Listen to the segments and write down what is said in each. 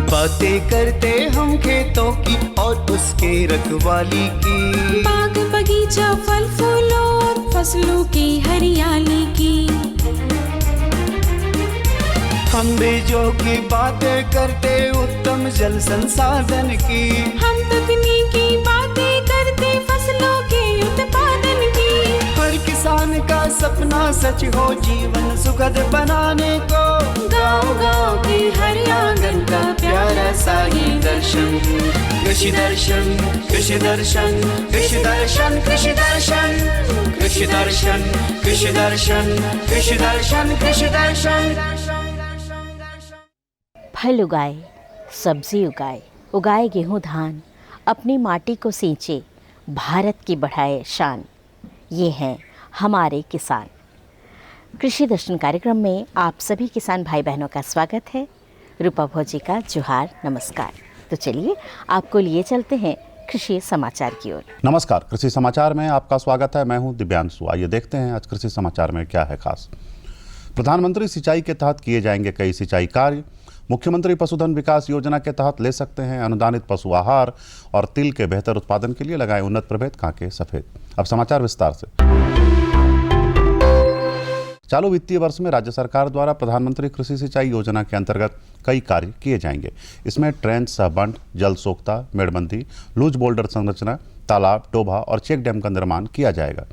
बातें करते हम खेतों की और उसके रखवाली की, बाग बगीचा फल फूलों और फसलों की हरियाली की। हम बीजों की बातें करते उत्तम जल संसाधन की, हम तकनीकी बातें करते फसलों के उत्पादन की। हर किसान का सपना सच हो जीवन सुखद बनाने को, गाँव-गाँव के हर आंगन का प्यारा सा ये दर्शन। कृषि दर्शन, कृषि दर्शन, कृषि दर्शन, कृषि दर्शन, कृषि दर्शन, कृषि दर्शन, कृषि दर्शन, कृषि दर्शन। फल उगाए, सब्जी उगाए, उगाए गेहूँ धान, अपनी माटी को सींचे, भारत की बढ़ाए शान। ये हैं हमारे किसान। कृषि दर्शन कार्यक्रम में आप सभी किसान भाई बहनों का स्वागत है। रूपा भोजी का जोहार, नमस्कार। तो चलिए आपको लिए चलते हैं कृषि समाचार की ओर। नमस्कार, कृषि समाचार में आपका स्वागत है। मैं हूं दिव्यांशु। आइए देखते हैं आज कृषि समाचार में क्या है खास। प्रधानमंत्री सिंचाई के तहत किए जाएंगे कई सिंचाई कार्य। मुख्यमंत्री पशुधन विकास योजना के तहत ले सकते हैं अनुदानित पशु आहार, और तिल के बेहतर उत्पादन के लिए लगाएं उन्नत प्रभेद कांके सफेद। अब समाचार विस्तार से। चालू वित्तीय वर्ष में राज्य सरकार द्वारा प्रधानमंत्री कृषि सिंचाई योजना के अंतर्गत कई कार्य किए जाएंगे। इसमें ट्रेंच सह बंड, जल सोख्ता, मेड़बंदी, लूज बोल्डर संरचना, तालाब, डोभा और चेक डैम का निर्माण किया जाएगा।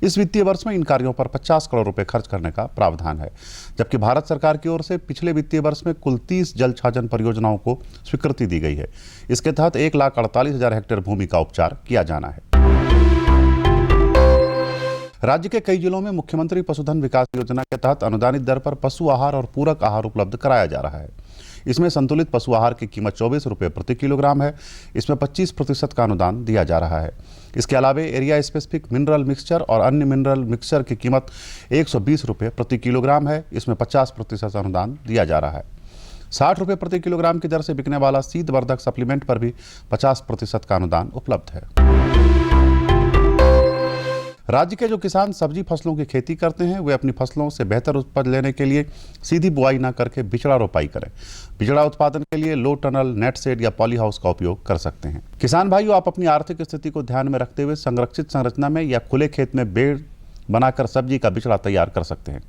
इस वित्तीय वर्ष में इन कार्यों पर 50 करोड़ रुपए खर्च करने का प्रावधान है, जबकि भारत सरकार की ओर से पिछले वित्तीय वर्ष में कुल 30 जल छाजन परियोजनाओं को स्वीकृति दी गई है। इसके तहत 1,48,000 हेक्टेयर भूमि का उपचार किया जाना है। राज्य के कई जिलों में मुख्यमंत्री पशुधन विकास योजना के तहत अनुदानित दर पर पशु आहार और पूरक आहार उपलब्ध कराया जा रहा है। इसमें संतुलित पशु आहार की कीमत 24 रुपये प्रति किलोग्राम है। इसमें 25% का अनुदान दिया जा रहा है। इसके अलावा एरिया स्पेसिफिक मिनरल मिक्सचर और अन्य मिनरल मिक्सचर की कीमत 120 रुपये प्रति किलोग्राम है। इसमें 50% अनुदान दिया जा रहा है। 60 रुपये प्रति किलोग्राम की दर से बिकने वाला शीतवर्धक सप्लीमेंट पर भी 50% का अनुदान उपलब्ध है। राज्य के जो किसान सब्जी फसलों की खेती करते हैं, वे अपनी फसलों से बेहतर उपज लेने के लिए सीधी बुआई न करके बिचड़ा रोपाई करें। बिचड़ा उत्पादन के लिए लो टनल, नेट शेड या पॉली हाउस का उपयोग कर सकते हैं। किसान भाइयों, आप अपनी आर्थिक स्थिति को ध्यान में रखते हुए संरक्षित संरचना में या खुले खेत में बेड़ बनाकर सब्जी का बिचड़ा तैयार कर सकते हैं।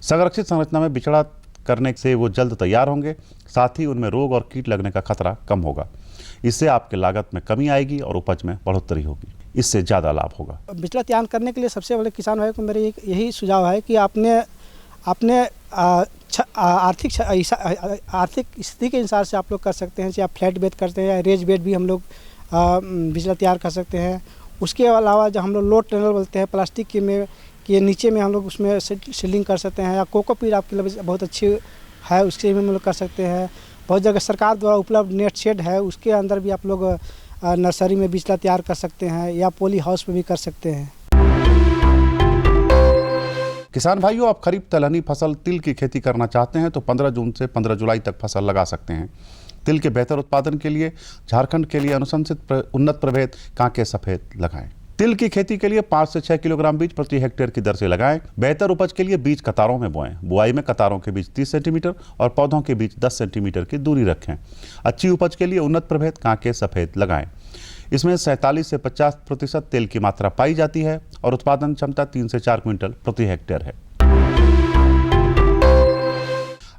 संरक्षित संरचना में बिचड़ा करने से वो जल्द तैयार होंगे, साथ ही उनमें रोग और कीट लगने का खतरा कम होगा। इससे आपकी लागत में कमी आएगी और उपज में बढ़ोतरी होगी। इससे ज़्यादा लाभ होगा। बिचड़ा तैयार करने के लिए सबसे पहले किसान भाई को मेरे यही सुझाव है कि आपने आर्थिक स्थिति के हिसाब से आप लोग कर सकते हैं। चाहे आप फ्लैट बेड करते हैं या रेज बेड भी हम लोग बिचड़ा तैयार कर सकते हैं। उसके अलावा जो हम लोग लो टनल बोलते हैं, प्लास्टिक के नीचे में हम लोग उसमें सीलिंग कर सकते हैं, या कोकोपीट आपके लिए बहुत अच्छी है, उसके भी हम लोग कर सकते हैं। बहुत जगह सरकार द्वारा उपलब्ध नेट शेड है, उसके अंदर भी आप लोग नर्सरी में बिचड़ा तैयार कर सकते हैं, या पॉली हाउस में भी कर सकते हैं। किसान भाइयों, आप खरीफ तिलहनी फसल तिल की खेती करना चाहते हैं तो 15 जून से 15 जुलाई तक फसल लगा सकते हैं। तिल के बेहतर उत्पादन के लिए झारखंड के लिए अनुशंसित उन्नत प्रभेद कांके सफेद लगाएं। तिल की खेती के लिए 5 से 6 किलोग्राम बीज प्रति हेक्टेयर की दर से लगाएं। बेहतर उपज के लिए बीज कतारों में बोएं। बुआई में कतारों के बीच 30 सेंटीमीटर और पौधों के बीच 10 सेंटीमीटर की दूरी रखें। अच्छी उपज के लिए उन्नत प्रभेद कांके सफेद लगाएं। इसमें 47 से 50% तेल की मात्रा पाई जाती है और उत्पादन क्षमता 3 से 4 क्विंटल प्रति हेक्टेयर है।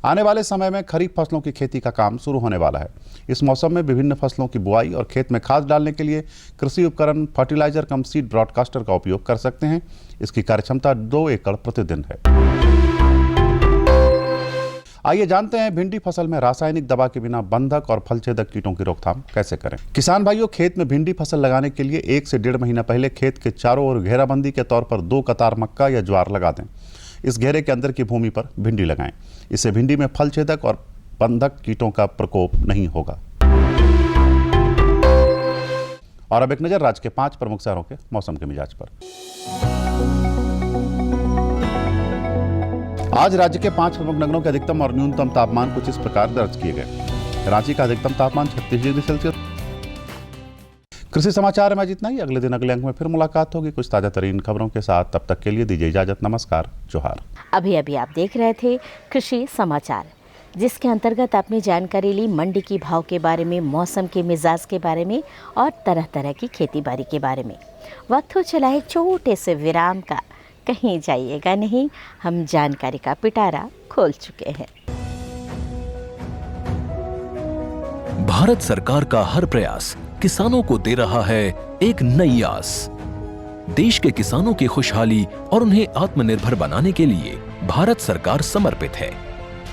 आने वाले समय में खरीफ फसलों की खेती का काम शुरू होने वाला है। इस मौसम में विभिन्न फसलों की बुआई और खेत में खाद डालने के लिए कृषि उपकरण फर्टिलाइजर कम सीड ब्रॉडकास्टर का उपयोग कर सकते हैं। इसकी कार्यक्षमता 2 एकड़ प्रतिदिन है। आइए जानते हैं भिंडी फसल में रासायनिक दवा के बिना बंधक और फलछेदक कीटों की रोकथाम कैसे करें। किसान भाइयों, खेत में भिंडी फसल लगाने के लिए 1 से 1.5 महीना पहले खेत के चारों ओर घेराबंदी के तौर पर 2 कतार मक्का या ज्वार लगा दें। इस घेरे के अंदर की भूमि पर भिंडी लगाएं। इससे भिंडी में फलछेदक और बंधक कीटों का प्रकोप नहीं होगा। और अब एक नजर राज्य के 5 प्रमुख शहरों के मौसम के मिजाज पर। आज राज्य के 5 प्रमुख नगरों के अधिकतम और न्यूनतम तापमान कुछ इस प्रकार दर्ज किए गए। रांची का अधिकतम तापमान 36 डिग्री सेल्सियस, कृषि समाचार में आज इतना ही। अगले दिन अगले अंक में फिर मुलाकात होगी कुछ ताज़ा तरीन खबरों के साथ। तब तक के लिए दीजिए इजाज़त। नमस्कार, जोहार। अभी अभी आप देख रहे थे कृषि समाचार, जिसके अंतर्गत आपने जानकारी ली मंडी की भाव के बारे में, मौसम के मिजाज के बारे में और तरह तरह की खेती बाड़ी के बारे में। वक्त हो चला एक छोटे से विराम का, कहीं जाइएगा नहीं, हम जानकारी का पिटारा खोल चुके हैं। भारत सरकार का हर प्रयास किसानों को दे रहा है एक नई आस। देश के किसानों की खुशहाली और उन्हें आत्मनिर्भर बनाने के लिए भारत सरकार समर्पित है।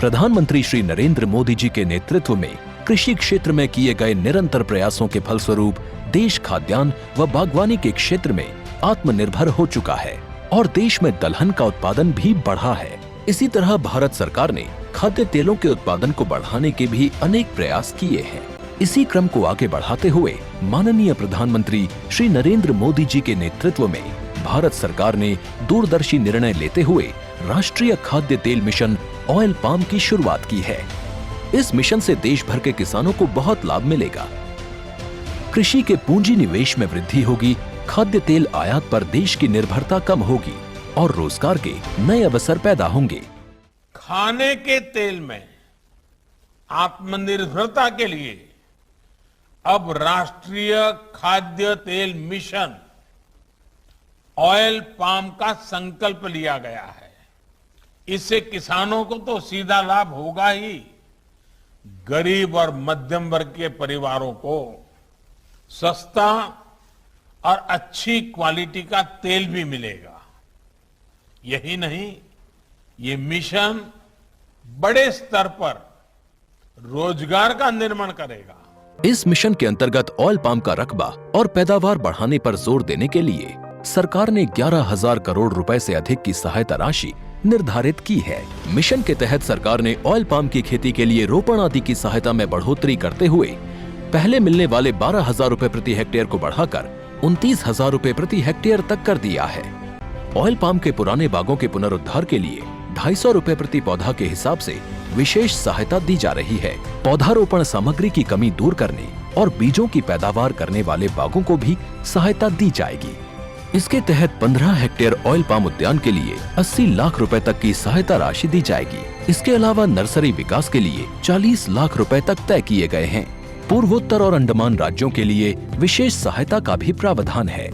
प्रधानमंत्री श्री नरेंद्र मोदी जी के नेतृत्व में कृषि क्षेत्र में किए गए निरंतर प्रयासों के फलस्वरूप देश खाद्यान्न व बागवानी के क्षेत्र में आत्मनिर्भर हो चुका है और देश में दलहन का उत्पादन भी बढ़ा है। इसी तरह भारत सरकार ने खाद्य तेलों के उत्पादन को बढ़ाने के भी अनेक प्रयास किए हैं। इसी क्रम को आगे बढ़ाते हुए माननीय प्रधानमंत्री श्री नरेंद्र मोदी जी के नेतृत्व में भारत सरकार ने दूरदर्शी निर्णय लेते हुए राष्ट्रीय खाद्य तेल मिशन ऑयल पाम की शुरुआत की है। इस मिशन से देश भर के किसानों को बहुत लाभ मिलेगा। कृषि के पूंजी निवेश में वृद्धि होगी, खाद्य तेल आयात पर देश की निर्भरता कम होगी और रोजगार के नए अवसर पैदा होंगे। खाने के तेल में आत्मनिर्भरता के लिए अब राष्ट्रीय खाद्य तेल मिशन ऑयल पाम का संकल्प लिया गया है। इससे किसानों को तो सीधा लाभ होगा ही, गरीब और मध्यम वर्ग के परिवारों को सस्ता और अच्छी क्वालिटी का तेल भी मिलेगा। यही नहीं, ये मिशन बड़े स्तर पर रोजगार का निर्माण करेगा। इस मिशन के अंतर्गत ऑयल पाम का रकबा और पैदावार बढ़ाने पर जोर देने के लिए सरकार ने 11,000 करोड़ रुपए से अधिक की सहायता राशि निर्धारित की है। मिशन के तहत सरकार ने ऑयल पाम की खेती के लिए रोपण आदि की सहायता में बढ़ोतरी करते हुए पहले मिलने वाले 12,000 रुपए प्रति हेक्टेयर को बढ़ाकर 29,000 रुपए प्रति हेक्टेयर तक कर दिया है। ऑयल पाम के पुराने बागों के पुनरुद्धार के लिए 250 रुपए प्रति पौधा के हिसाब से विशेष सहायता दी जा रही है। पौधारोपण सामग्री की कमी दूर करने और बीजों की पैदावार करने वाले बागों को भी सहायता दी जाएगी। इसके तहत 15 हेक्टेयर ऑयल पाम उद्यान के लिए 80 लाख रुपए तक की सहायता राशि दी जाएगी। इसके अलावा नर्सरी विकास के लिए 40 लाख रुपए तक तय किए गए हैं। पूर्वोत्तर और अंडमान राज्यों के लिए विशेष सहायता का भी प्रावधान है।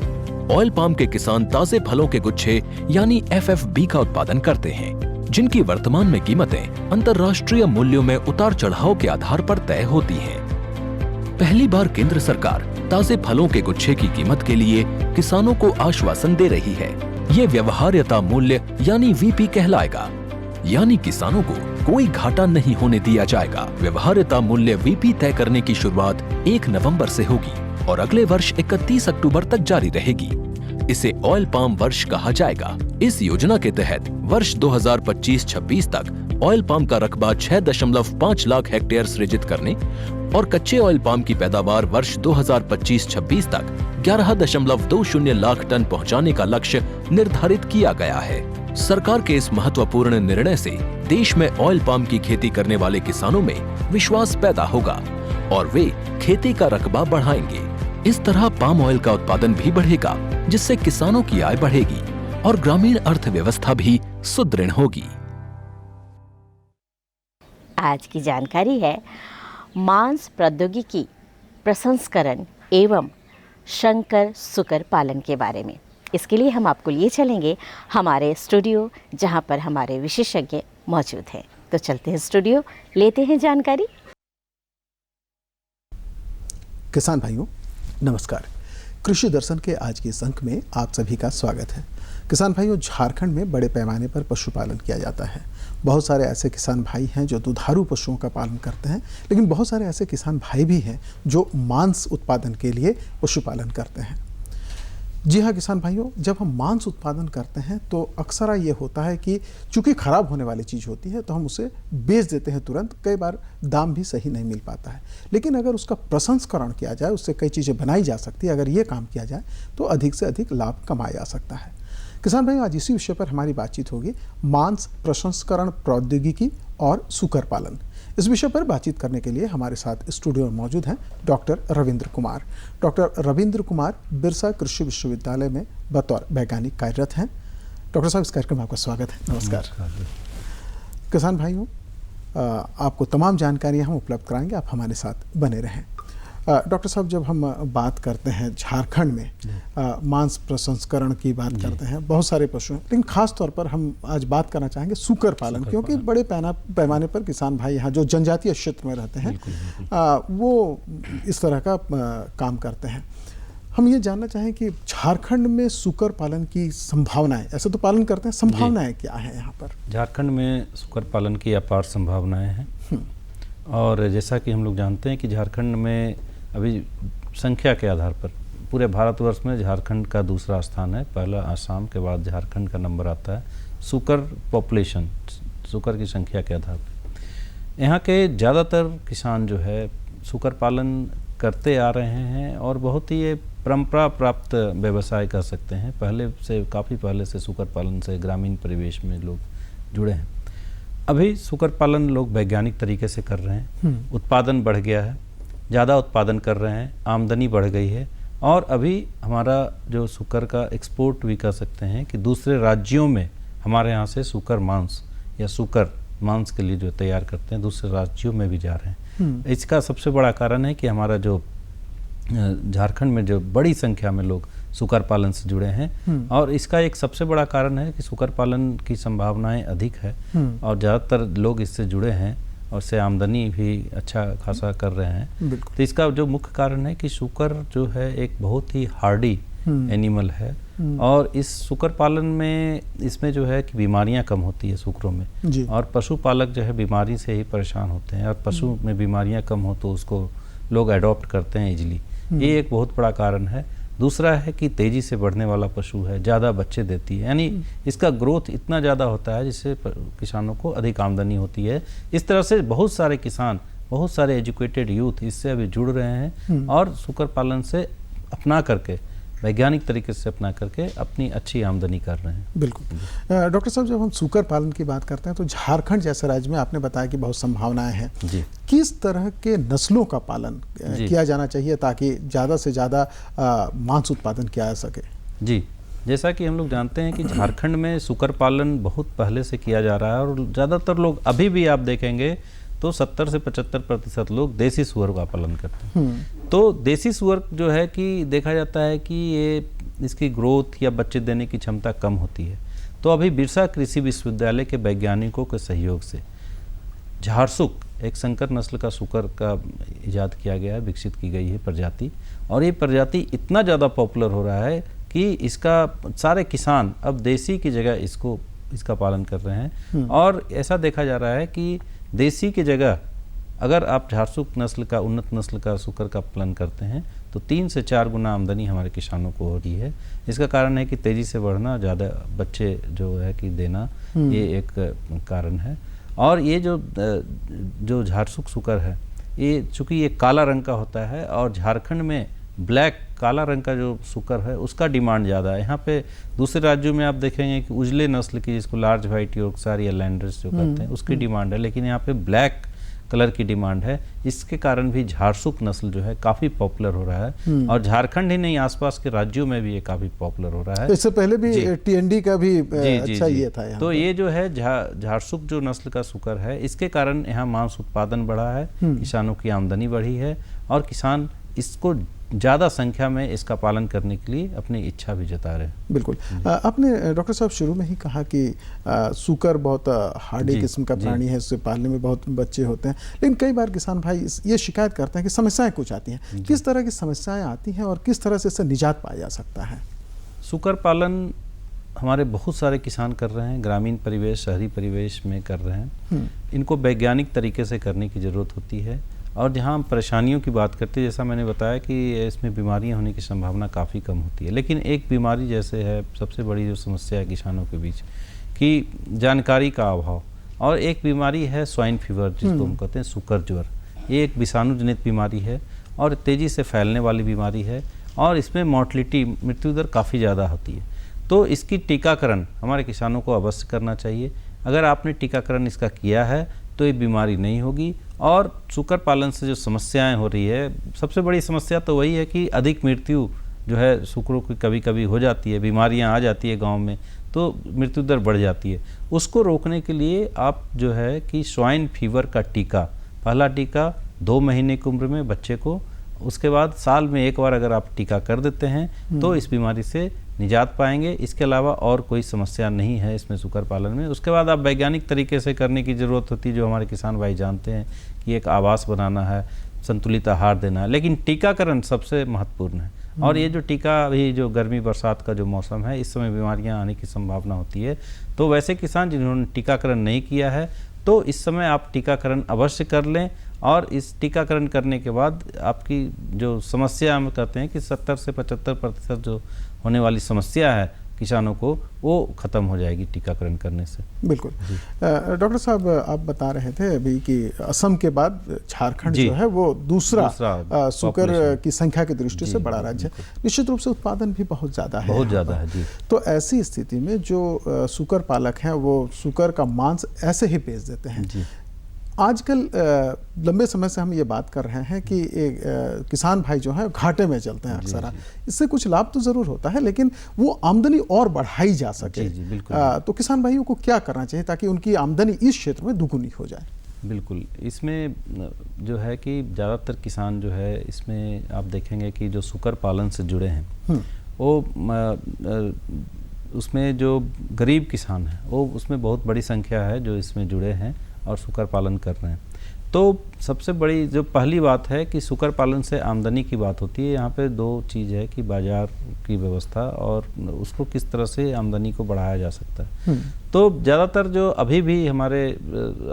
ऑयल पाम के किसान ताजे फलों के गुच्छे यानी FFB का उत्पादन करते हैं, जिनकी वर्तमान में कीमतें अंतर्राष्ट्रीय मूल्यों में उतार चढ़ाव के आधार पर तय होती हैं। पहली बार केंद्र सरकार ताजे फलों के गुच्छे की कीमत के लिए किसानों को आश्वासन दे रही है। ये व्यवहार्यता मूल्य यानी VP कहलाएगा, यानी किसानों को कोई घाटा नहीं होने दिया जाएगा। व्यवहार्यता मूल्य VP तय करने की शुरुआत 1 नवंबर से होगी और अगले वर्ष 31 अक्टूबर तक जारी रहेगी। इसे ऑयल पाम वर्ष कहा जाएगा। इस योजना के तहत वर्ष 2025-26 तक ऑयल पाम का रकबा 6.5 लाख हेक्टेयर सृजित करने और कच्चे ऑयल पाम की पैदावार वर्ष 2025-26 तक 11.20 लाख टन पहुंचाने का लक्ष्य निर्धारित किया गया है। सरकार के इस महत्वपूर्ण निर्णय से देश में ऑयल पाम की खेती करने वाले किसानों में विश्वास पैदा होगा और वे खेती का रकबा बढ़ाएंगे। इस तरह पाम ऑयल का उत्पादन भी बढ़ेगा, जिससे किसानों की आय बढ़ेगी और ग्रामीण अर्थव्यवस्था भी सुदृढ़ होगी। आज की जानकारी है मांस प्रौद्योगिकी प्रसंस्करण एवं शंकर सुकर पालन के बारे में। इसके लिए हम आपको लिए चलेंगे हमारे स्टूडियो, जहां पर हमारे विशेषज्ञ मौजूद हैं। तो चलते हैं स्टूडियो, लेते हैं जानकारी। किसान भाइयों नमस्कार। कृषि दर्शन के आज के इस अंक में आप सभी का स्वागत है। किसान भाइयों, झारखंड में बड़े पैमाने पर पशुपालन किया जाता है। बहुत सारे ऐसे किसान भाई हैं जो दुधारू पशुओं का पालन करते हैं, लेकिन बहुत सारे ऐसे किसान भाई भी हैं जो मांस उत्पादन के लिए पशुपालन करते हैं। जी हाँ किसान भाइयों, जब हम मांस उत्पादन करते हैं तो अक्सर ये होता है कि चूंकि खराब होने वाली चीज़ होती है तो हम उसे बेच देते हैं तुरंत। कई बार दाम भी सही नहीं मिल पाता है, लेकिन अगर उसका प्रसंस्करण किया जाए, उससे कई चीज़ें बनाई जा सकती है, अगर ये काम किया जाए तो अधिक से अधिक लाभ कमाया जा सकता है। किसान भाइयों, आज इसी विषय पर हमारी बातचीत होगी, मांस प्रसंस्करण प्रौद्योगिकी और सुकर पालन। इस विषय पर बातचीत करने के लिए हमारे साथ स्टूडियो में मौजूद हैं डॉक्टर रविंद्र कुमार। डॉक्टर रविंद्र कुमार बिरसा कृषि विश्वविद्यालय में बतौर वैज्ञानिक कार्यरत हैं। डॉक्टर साहब, इस कार्यक्रम में आपका स्वागत है। नमस्कार। किसान भाइयों, आपको तमाम जानकारियाँ हम उपलब्ध कराएंगे, आप हमारे साथ बने रहें। डॉक्टर साहब, जब हम बात करते हैं झारखंड में मांस प्रसंस्करण की बात करते हैं, बहुत सारे पशु हैं, लेकिन खास तौर पर हम आज बात करना चाहेंगे सूकर पालन, क्योंकि बड़े पैमाने पर किसान भाई यहाँ जो जनजातीय क्षेत्र में रहते हैं वो इस तरह का काम करते हैं। हम ये जानना चाहें कि झारखंड में सूकर पालन की संभावनाएं, ऐसे तो पालन करते हैं, संभावनाएं क्या है यहाँ पर? झारखंड में सूकर पालन की अपार संभावनाएं हैं और जैसा कि हम लोग जानते हैं कि झारखंड में अभी संख्या के आधार पर पूरे भारतवर्ष में झारखंड का दूसरा स्थान है। पहला आसाम के बाद झारखंड का नंबर आता है सूकर पॉपुलेशन, सूकर की संख्या के आधार पर। यहाँ के ज़्यादातर किसान जो है सूकर पालन करते आ रहे हैं और बहुत ही ये परंपरा प्राप्त व्यवसाय कह सकते हैं। पहले से, काफ़ी पहले से सूकर पालन से ग्रामीण परिवेश में लोग जुड़े हैं। अभी सूकर पालन लोग वैज्ञानिक तरीके से कर रहे हैं, उत्पादन बढ़ गया है, ज़्यादा उत्पादन कर रहे हैं, आमदनी बढ़ गई है और अभी हमारा जो सूकर का एक्सपोर्ट भी कह सकते हैं कि दूसरे राज्यों में हमारे यहाँ से सूकर मांस या सूकर मांस के लिए जो तैयार करते हैं दूसरे राज्यों में भी जा रहे हैं। इसका सबसे बड़ा कारण है कि हमारा जो झारखंड में जो बड़ी संख्या में लोग सूकर पालन से जुड़े हैं और इसका एक सबसे बड़ा कारण है कि सूकर पालन की संभावनाएं अधिक है और ज़्यादातर लोग इससे जुड़े हैं और से आमदनी भी अच्छा खासा कर रहे हैं। तो इसका जो मुख्य कारण है कि सूकर जो है एक बहुत ही हार्डी एनिमल है और इस सूकर पालन में इसमें जो है कि बीमारियां कम होती है सूकरों में और पशुपालक जो है बीमारी से ही परेशान होते हैं और पशु में बीमारियां कम हो तो उसको लोग अडॉप्ट करते हैं इजीली। ये एक बहुत बड़ा कारण है। दूसरा है कि तेज़ी से बढ़ने वाला पशु है, ज़्यादा बच्चे देती है, यानी इसका ग्रोथ इतना ज़्यादा होता है जिससे किसानों को अधिक आमदनी होती है। इस तरह से बहुत सारे किसान, बहुत सारे एजुकेटेड यूथ इससे अभी जुड़ रहे हैं और सूकर पालन से अपना करके, वैज्ञानिक तरीके से अपना करके अपनी अच्छी आमदनी कर रहे हैं। बिल्कुल। डॉक्टर साहब, जब हम सूकर पालन की बात करते हैं तो झारखंड जैसे राज्य में आपने बताया कि बहुत संभावनाएं हैं जी। किस तरह के नस्लों का पालन किया जाना चाहिए ताकि ज़्यादा से ज़्यादा मांस उत्पादन किया जा सके? जी, जैसा कि हम लोग जानते हैं कि झारखंड में सूकर पालन बहुत पहले से किया जा रहा है और ज़्यादातर लोग अभी भी आप देखेंगे तो 70 से 75% लोग देसी सूअर का पालन करते हैं। तो देसी सूअर जो है कि देखा जाता है कि ये इसकी ग्रोथ या बच्चे देने की क्षमता कम होती है। तो अभी बिरसा कृषि विश्वविद्यालय के वैज्ञानिकों के सहयोग से झारसुक एक संकर नस्ल का सूकर का इजाद किया गया है, विकसित की गई है प्रजाति और ये प्रजाति इतना ज़्यादा पॉपुलर हो रहा है कि इसका सारे किसान अब देसी की जगह इसका पालन कर रहे हैं और ऐसा देखा जा रहा है कि देसी की जगह अगर आप झारसुक नस्ल का, उन्नत नस्ल का सूकर का पालन करते हैं तो 3 से 4 गुना आमदनी हमारे किसानों को हो रही है। इसका कारण है कि तेज़ी से बढ़ना, ज़्यादा बच्चे जो है कि देना, ये एक कारण है। और ये जो झारसुक सूकर है ये चूँकि ये काला रंग का होता है और झारखंड में ब्लैक काला रंग का जो सूकर है उसका डिमांड ज़्यादा है। यहाँ पे दूसरे राज्यों में आप देखेंगे कि उजले नस्ल की, जिसको लार्ज वाइट यॉर्कशायर या लैंडर्स जो कहते हैं, उसकी डिमांड है, लेकिन यहाँ पे ब्लैक कलर की डिमांड है। इसके कारण भी झारसुक नस्ल जो है काफ़ी पॉपुलर हो रहा है और झारखंड ही नहीं, आसपास के राज्यों में भी ये काफ़ी पॉपुलर हो रहा है। इससे पहले भी TND का भी अच्छा ये था यहाँ। तो ये जो है झारसुक जो नस्ल का सूकर है, इसके कारण यहाँ मांस उत्पादन बढ़ा है, किसानों की आमदनी बढ़ी है और किसान इसको ज़्यादा संख्या में इसका पालन करने के लिए अपनी इच्छा भी जता रहे हैं। बिल्कुल। आपने डॉक्टर साहब शुरू में ही कहा कि सूकर बहुत हार्डी किस्म का प्राणी है, इससे पालने में बहुत बच्चे होते हैं, लेकिन कई बार किसान भाई ये शिकायत करते हैं कि समस्याएं कुछ आती हैं। किस तरह की समस्याएं आती हैं और किस तरह से इससे निजात पाया जा सकता है? सूकर पालन हमारे बहुत सारे किसान कर रहे हैं, ग्रामीण परिवेश, शहरी परिवेश में कर रहे हैं। इनको वैज्ञानिक तरीके से करने की ज़रूरत होती है और जहाँ हम परेशानियों की बात करते हैं, जैसा मैंने बताया कि इसमें बीमारियां होने की संभावना काफ़ी कम होती है, लेकिन एक बीमारी जैसे है सबसे बड़ी जो समस्या है किसानों के बीच कि जानकारी का अभाव, और एक बीमारी है स्वाइन फीवर जिसको हम कहते हैं सूकर ज्वर। ये एक विषाणु जनित बीमारी है और तेज़ी से फैलने वाली बीमारी है और इसमें मॉर्टलिटी, मृत्यु दर काफ़ी ज़्यादा होती है। तो इसकी टीकाकरण हमारे किसानों को अवश्य करना चाहिए। अगर आपने टीकाकरण इसका किया है तो ये बीमारी नहीं होगी और सूकर पालन से जो समस्याएं हो रही है, सबसे बड़ी समस्या तो वही है कि अधिक मृत्यु जो है सूकरों की कभी कभी हो जाती है, बीमारियां आ जाती है गांव में, तो मृत्यु दर बढ़ जाती है। उसको रोकने के लिए आप जो है कि स्वाइन फीवर का टीका, पहला टीका 2 महीने की उम्र में बच्चे को, उसके बाद साल में एक बार अगर आप टीका कर देते हैं तो इस बीमारी से निजात पाएंगे। इसके अलावा और कोई समस्या नहीं है इसमें सूकर पालन में। उसके बाद आप वैज्ञानिक तरीके से करने की ज़रूरत होती है, जो हमारे किसान भाई जानते हैं कि एक आवास बनाना है, संतुलित आहार देना है, लेकिन टीकाकरण सबसे महत्वपूर्ण है। और ये जो टीका अभी जो गर्मी बरसात का जो मौसम है, इस समय बीमारियां आने की संभावना होती है, तो वैसे किसान जिन्होंने टीकाकरण नहीं किया है तो इस समय आप टीकाकरण अवश्य कर लें। और इस टीकाकरण करने के बाद आपकी जो समस्या हम कहते हैं कि 70 से 75% जो होने वाली समस्या है किसानों को, वो ख़त्म हो जाएगी टीकाकरण करने से। बिल्कुल। डॉक्टर साहब, आप बता रहे थे अभी कि असम के बाद झारखंड जो है वो दूसरा सूकर की संख्या की दृष्टि से बड़ा राज्य है। निश्चित रूप से उत्पादन भी बहुत ज़्यादा है, बहुत ज़्यादा है जी। तो ऐसी स्थिति में जो सूकर पालक हैं वो सूकर का मांस ऐसे ही बेच देते हैं जी। आजकल लंबे समय से हम ये बात कर रहे हैं कि किसान भाई जो है घाटे में चलते हैं अक्सर। इससे कुछ लाभ तो ज़रूर होता है, लेकिन वो आमदनी और बढ़ाई जा सके। जी, तो किसान भाइयों को क्या करना चाहिए ताकि उनकी आमदनी इस क्षेत्र में दुगुनी हो जाए? बिल्कुल, इसमें जो है कि ज़्यादातर किसान जो है इसमें आप देखेंगे कि जो सूकर पालन से जुड़े हैं वो उसमें जो गरीब किसान हैं वो उसमें बहुत बड़ी संख्या है जो इसमें जुड़े हैं और सूकर पालन कर रहे हैं। तो सबसे बड़ी जो पहली बात है कि सूकर पालन से आमदनी की बात होती है। यहाँ पे 2 चीज़ है कि बाज़ार की व्यवस्था और उसको किस तरह से आमदनी को बढ़ाया जा सकता है। तो ज़्यादातर जो अभी भी हमारे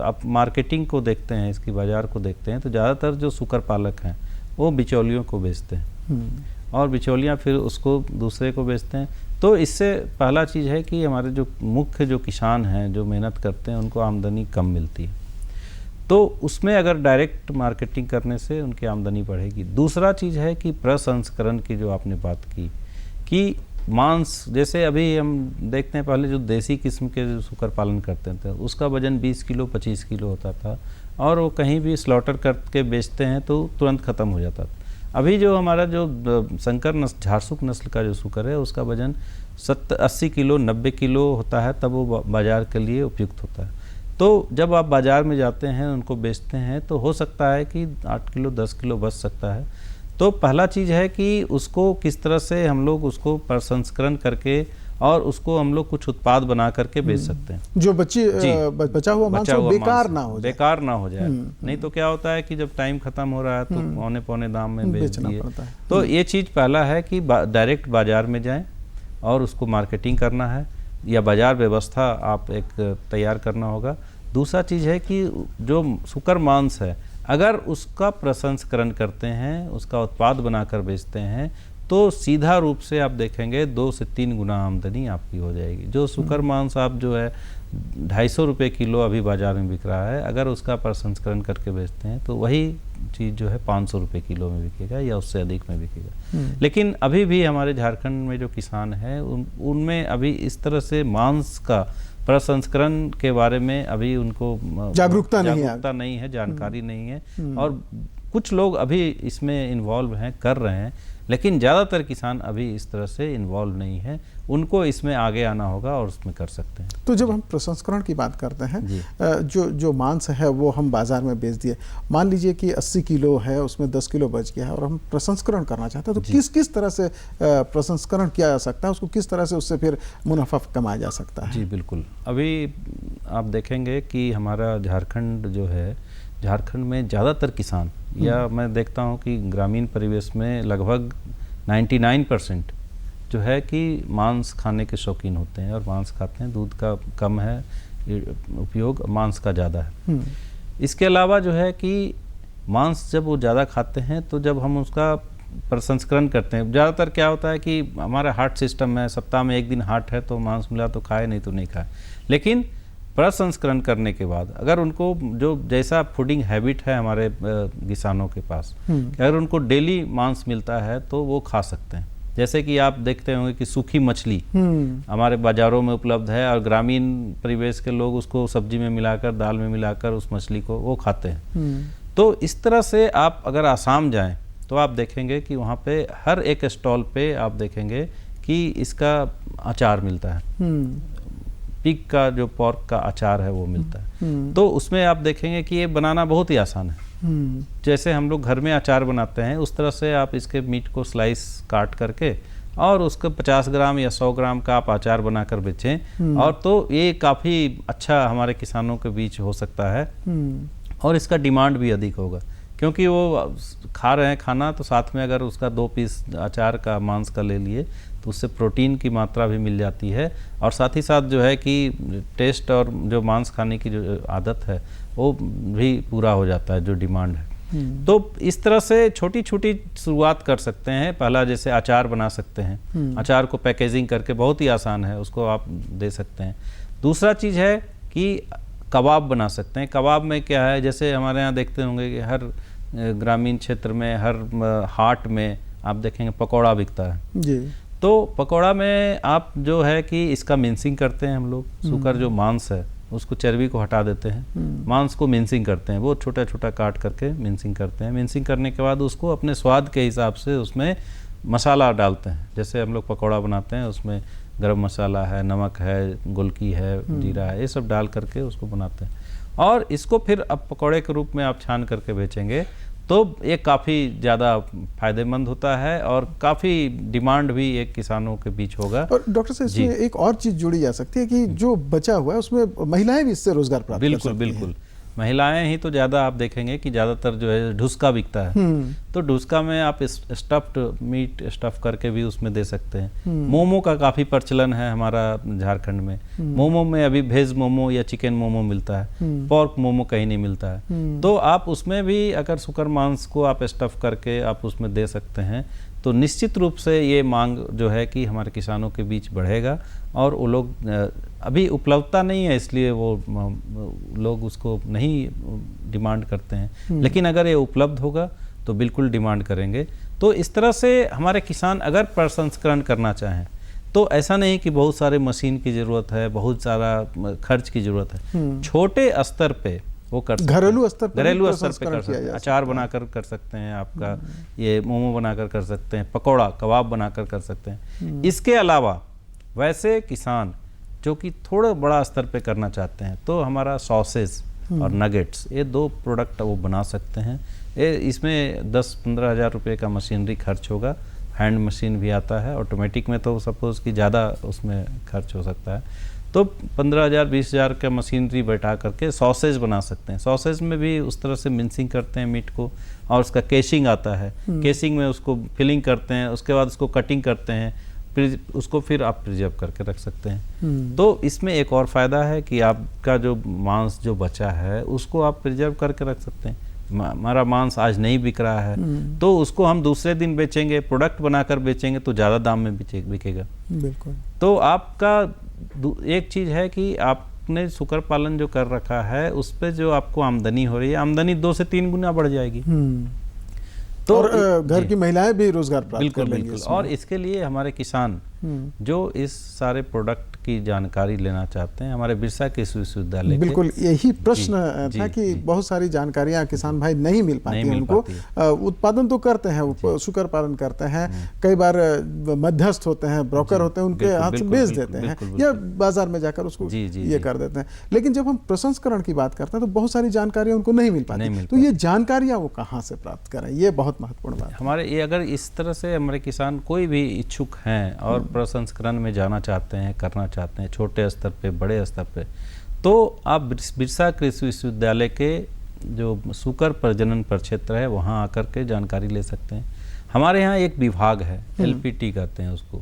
आप मार्केटिंग को देखते हैं, इसकी बाज़ार को देखते हैं, तो ज़्यादातर जो सूकर पालक हैं वो बिचौलियों को बेचते हैं और बिचौलियाँ फिर उसको दूसरे को बेचते हैं। तो इससे पहला चीज़ है कि हमारे जो मुख्य जो किसान हैं जो मेहनत करते हैं उनको आमदनी कम मिलती है, तो उसमें अगर डायरेक्ट मार्केटिंग करने से उनकी आमदनी बढ़ेगी। दूसरा चीज़ है कि प्रसंस्करण की जो आपने बात की कि मांस, जैसे अभी हम देखते हैं पहले जो देसी किस्म के जो सूकर पालन करते थे उसका वजन 20 किलो 25 किलो होता था और वो कहीं भी स्लॉटर करके बेचते हैं तो तुरंत ख़त्म हो जाता था। अभी जो हमारा जो संकर नस्ल झारसुक नस्ल का जो सूकर है उसका वजन 80 किलो 90 किलो होता है, तब वो बाज़ार के लिए उपयुक्त होता है। तो जब आप बाज़ार में जाते हैं उनको बेचते हैं तो हो सकता है कि 8 किलो 10 किलो बच सकता है। तो पहला चीज़ है कि उसको किस तरह से हम लोग उसको प्रसंस्करण करके और उसको हम लोग कुछ उत्पाद बना करके बेच सकते हैं, जो बचा हुआ मांस बेकार ना हो जाए। नहीं तो क्या होता है कि जब टाइम खत्म हो रहा है तो पौने दाम में बेच दिए। तो ये चीज़ पहला है कि डायरेक्ट बाज़ार में जाएं और उसको मार्केटिंग करना है या बाज़ार व्यवस्था आप एक तैयार करना होगा। दूसरा चीज़ है कि जो सूकर मांस है अगर उसका प्रसंस्करण करते हैं, उसका उत्पाद बनाकर बेचते हैं तो सीधा रूप से आप देखेंगे 2 से 3 गुना आमदनी आपकी हो जाएगी। जो सूकर मांस आप जो है 250 रुपये किलो अभी बाज़ार में बिक रहा है, अगर उसका प्रसंस्करण करके बेचते हैं तो वही चीज़ जो है 500 रुपये किलो में बिकेगा या उससे अधिक में बिकेगा। लेकिन अभी भी हमारे झारखंड में जो किसान हैं उनमें अभी इस तरह से मांस का प्रसंस्करण के बारे में अभी उनको जागरूकता नहीं है, जानकारी नहीं है और कुछ लोग अभी इसमें इन्वॉल्व हैं, कर रहे हैं, लेकिन ज़्यादातर किसान अभी इस तरह से इन्वॉल्व नहीं है। उनको इसमें आगे आना होगा और उसमें कर सकते हैं। तो जब हम प्रसंस्करण की बात करते हैं, जो मांस है वो हम बाज़ार में बेच दिए, मान लीजिए कि 80 किलो है उसमें 10 किलो बच गया है और हम प्रसंस्करण करना चाहते हैं, तो किस तरह से प्रसंस्करण किया जा सकता है, उसको किस तरह से उससे फिर मुनाफा कमाया जा सकता है? जी बिल्कुल, अभी आप देखेंगे कि हमारा झारखंड जो है, झारखंड में ज़्यादातर किसान या मैं देखता हूँ कि ग्रामीण परिवेश में लगभग 99% जो है कि मांस खाने के शौकीन होते हैं और मांस खाते हैं। दूध का कम है उपयोग, मांस का ज़्यादा है। इसके अलावा जो है कि मांस जब वो ज़्यादा खाते हैं तो जब हम उसका प्रसंस्करण करते हैं, ज़्यादातर क्या होता है कि हमारा हार्ट सिस्टम है, सप्ताह में 1 दिन हार्ट है तो मांस मिला तो खाए, नहीं तो नहीं खाए। लेकिन प्रसंस्करण करने के बाद अगर उनको जो जैसा फूडिंग हैबिट है हमारे किसानों के पास, अगर उनको डेली मांस मिलता है तो वो खा सकते हैं। जैसे कि आप देखते होंगे कि सूखी मछली हमारे बाज़ारों में उपलब्ध है और ग्रामीण परिवेश के लोग उसको सब्जी में मिलाकर, दाल में मिलाकर उस मछली को वो खाते हैं। तो इस तरह से आप अगर आसाम जाएं तो आप देखेंगे कि वहाँ पे हर एक स्टॉल पे आप देखेंगे कि इसका अचार मिलता है, पिग का जो पोर्क का अचार है वो मिलता है। तो उसमें आप देखेंगे कि ये बनाना बहुत ही आसान है। जैसे हम लोग घर में अचार बनाते हैं उस तरह से आप इसके मीट को स्लाइस काट करके और उसको 50 ग्राम या 100 ग्राम का आप अचार बनाकर बेचें, और तो ये काफ़ी अच्छा हमारे किसानों के बीच हो सकता है और इसका डिमांड भी अधिक होगा, क्योंकि वो खा रहे हैं खाना, तो साथ में अगर उसका 2 पीस अचार का मांस का ले लिए तो उससे प्रोटीन की मात्रा भी मिल जाती है, और साथ ही साथ जो है कि टेस्ट और जो मांस खाने की जो आदत है वो भी पूरा हो जाता है, जो डिमांड है। तो इस तरह से छोटी छोटी शुरुआत कर सकते हैं। पहला जैसे अचार बना सकते हैं, अचार को पैकेजिंग करके बहुत ही आसान है, उसको आप दे सकते हैं। दूसरा चीज़ है कि कबाब बना सकते हैं। कबाब में क्या है, जैसे हमारे यहाँ देखते होंगे कि हर ग्रामीण क्षेत्र में, हर हाट में आप देखेंगे पकौड़ा बिकता है जी। तो पकौड़ा में आप जो है कि इसका मिन्सिंग करते हैं हम लोग, सूकर जो मांस है उसको, चर्बी को हटा देते हैं, मांस को मिन्सिंग करते हैं, वो छोटा छोटा काट करके मिन्सिंग करते हैं। मिन्सिंग करने के बाद उसको अपने स्वाद के हिसाब से उसमें मसाला डालते हैं। जैसे हम लोग पकौड़ा बनाते हैं उसमें गरम मसाला है, नमक है, गोलकी है, जीरा है, ये सब डाल करके उसको बनाते हैं, और इसको फिर अब पकौड़े के रूप में आप छान करके बेचेंगे तो ये काफ़ी ज़्यादा फायदेमंद होता है और काफ़ी डिमांड भी एक किसानों के बीच होगा। और डॉक्टर साहब इसमें एक और चीज़ जुड़ी जा सकती है कि जो बचा हुआ है उसमें महिलाएं भी इससे रोजगार प्राप्त कर सकती हैं। बिल्कुल महिलाएं ही तो ज़्यादा, आप देखेंगे कि ज़्यादातर जो है ढुसका बिकता है, तो ढुसका में आप स्टफ्ड मीट स्टफ करके भी उसमें दे सकते हैं। मोमो का काफ़ी प्रचलन है हमारा झारखंड में। मोमो में अभी वेज मोमो या चिकन मोमो मिलता है, पोर्क मोमो कहीं नहीं मिलता है। तो आप उसमें भी अगर सुकर मांस को आप स्टफ करके आप उसमें दे सकते हैं तो निश्चित रूप से ये मांग जो है कि हमारे किसानों के बीच बढ़ेगा, और वो लोग अभी उपलब्धता नहीं है इसलिए वो लोग उसको नहीं डिमांड करते हैं, लेकिन अगर ये उपलब्ध होगा तो बिल्कुल डिमांड करेंगे। तो इस तरह से हमारे किसान अगर प्रसंस्करण करना चाहें तो ऐसा नहीं कि बहुत सारे मशीन की ज़रूरत है, बहुत सारा खर्च की ज़रूरत है, छोटे स्तर पे वो कर सकते हैं, घरेलू स्तर पे कर सकते हैं। अचार बनाकर कर सकते हैं, आपका ये मोमो बनाकर कर सकते हैं, पकौड़ा कबाब बनाकर कर सकते हैं। इसके अलावा वैसे किसान जो कि थोड़ा बड़ा स्तर पे करना चाहते हैं तो हमारा सॉसेज और नगेट्स, ये 2 प्रोडक्ट वो बना सकते हैं। इसमें 10-15 हज़ार रुपये का मशीनरी खर्च होगा, हैंड मशीन भी आता है, ऑटोमेटिक में तो सपोज़ कि ज़्यादा उसमें खर्च हो सकता है, तो 15,000-20,000 का मशीनरी बैठा करके सॉसेज बना सकते हैं। सॉसेज में भी उस तरह से मिन्सिंग करते हैं मीट को, और उसका केशिंग आता है, केशिंग में उसको फिलिंग करते हैं, उसके बाद उसको कटिंग करते हैं, उसको फिर आप प्रिजर्व करके रख सकते हैं। तो इसमें एक और फ़ायदा है कि आपका जो मांस जो बचा है उसको आप प्रिजर्व करके रख सकते हैं। हमारा मांस आज नहीं बिक रहा है तो उसको हम दूसरे दिन बेचेंगे, प्रोडक्ट बनाकर बेचेंगे तो ज़्यादा दाम में बिकेगा। बिल्कुल। तो आपका एक चीज़ है कि आपने सुकर पालन जो कर रखा है उस पर जो आपको आमदनी हो रही है, आमदनी 2 से 3 गुना बढ़ जाएगी। तो और घर की महिलाएं भी रोजगार प्राप्त कर लेंगी। बिल्कुल। और इसके लिए हमारे किसान जो इस सारे प्रोडक्ट की जानकारी लेना चाहते हैं, हमारे बिरसा कृषि विश्वविद्यालय बिल्कुल यही प्रश्न था कि बहुत सारी जानकारियां किसान भाई नहीं मिल पाती हैं उनको। उत्पादन तो करते हैं, सुकर पालन करते हैं, कई बार मध्यस्थ होते हैं, ब्रोकर होते हैं, उनके हाथ से बेच देते हैं या बाजार में जाकर उसको ये कर देते हैं। लेकिन जब हम प्रसंस्करण की बात करते हैं तो बहुत सारी जानकारियां उनको नहीं मिल पाती। तो ये जानकारियां वो कहाँ से प्राप्त करें, ये बहुत महत्वपूर्ण बात है। हमारे ये अगर इस तरह से हमारे किसान कोई भी इच्छुक हैं और प्रसंस्करण में जाना चाहते हैं, करना चाहते हैं, छोटे स्तर पे, बड़े स्तर पे, तो आप बिरसा कृषि विश्वविद्यालय के जो सुकर प्रजनन प्रक्षेत्र है वहाँ आकर के जानकारी ले सकते हैं। हमारे यहाँ एक विभाग है, LPT कहते हैं उसको,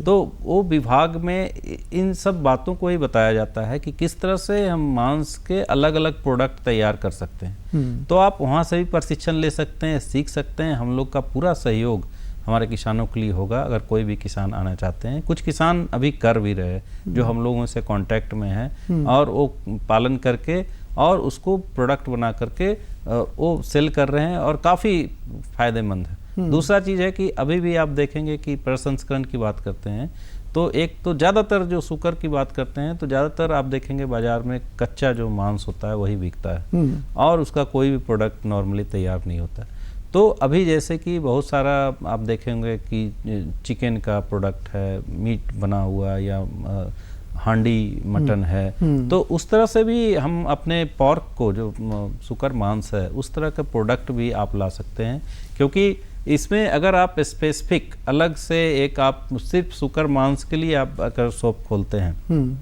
तो वो विभाग में इन सब बातों को ही बताया जाता है कि किस तरह से हम मांस के अलग अलग प्रोडक्ट तैयार कर सकते हैं। तो आप वहाँ से भी प्रशिक्षण ले सकते हैं, सीख सकते हैं। हम लोग का पूरा सहयोग हमारे किसानों के लिए होगा अगर कोई भी किसान आना चाहते हैं। कुछ किसान अभी कर भी रहे हैं जो हम लोगों से कांटेक्ट में हैं और वो पालन करके और उसको प्रोडक्ट बना करके वो सेल कर रहे हैं और काफ़ी फायदेमंद है। दूसरा चीज़ है कि अभी भी आप देखेंगे कि प्रसंस्करण की बात करते हैं तो एक तो ज़्यादातर जो शुकर की बात करते हैं तो ज़्यादातर आप देखेंगे बाजार में कच्चा जो मांस होता है वही बिकता है और उसका कोई भी प्रोडक्ट नॉर्मली तैयार नहीं होता। तो अभी जैसे कि बहुत सारा आप देखेंगे कि चिकन का प्रोडक्ट है, मीट बना हुआ या हांडी मटन है, तो उस तरह से भी हम अपने पॉर्क को जो सुकर मांस है उस तरह का प्रोडक्ट भी आप ला सकते हैं, क्योंकि इसमें अगर आप स्पेसिफिक अलग से एक आप सिर्फ सुकर मांस के लिए आप अगर शॉप खोलते हैं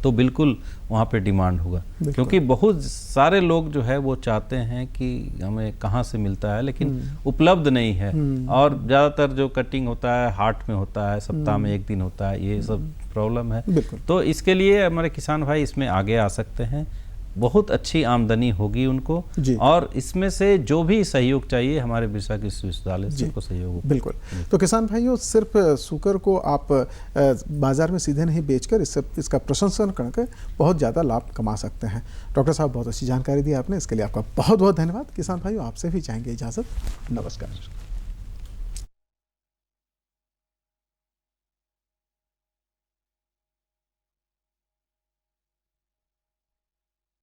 तो बिल्कुल वहाँ पे डिमांड होगा, क्योंकि बहुत सारे लोग जो है वो चाहते हैं कि हमें कहाँ से मिलता है लेकिन उपलब्ध नहीं है। और ज़्यादातर जो कटिंग होता है हाट में होता है, सप्ताह में एक दिन होता है, ये सब प्रॉब्लम है। तो इसके लिए हमारे किसान भाई इसमें आगे आ सकते हैं, बहुत अच्छी आमदनी होगी उनको, और इसमें से जो भी सहयोग चाहिए हमारे बिरसा कृषि विश्वविद्यालय से उनको सहयोग होगा। बिल्कुल। तो किसान भाइयों, सिर्फ सुकर को आप बाजार में सीधे नहीं बेचकर इसका प्रसंस्करण करके बहुत ज़्यादा लाभ कमा सकते हैं। डॉक्टर साहब, बहुत अच्छी जानकारी दी आपने, इसके लिए आपका बहुत बहुत धन्यवाद। किसान भाइयों, आपसे भी चाहेंगे इजाज़त, नमस्कार।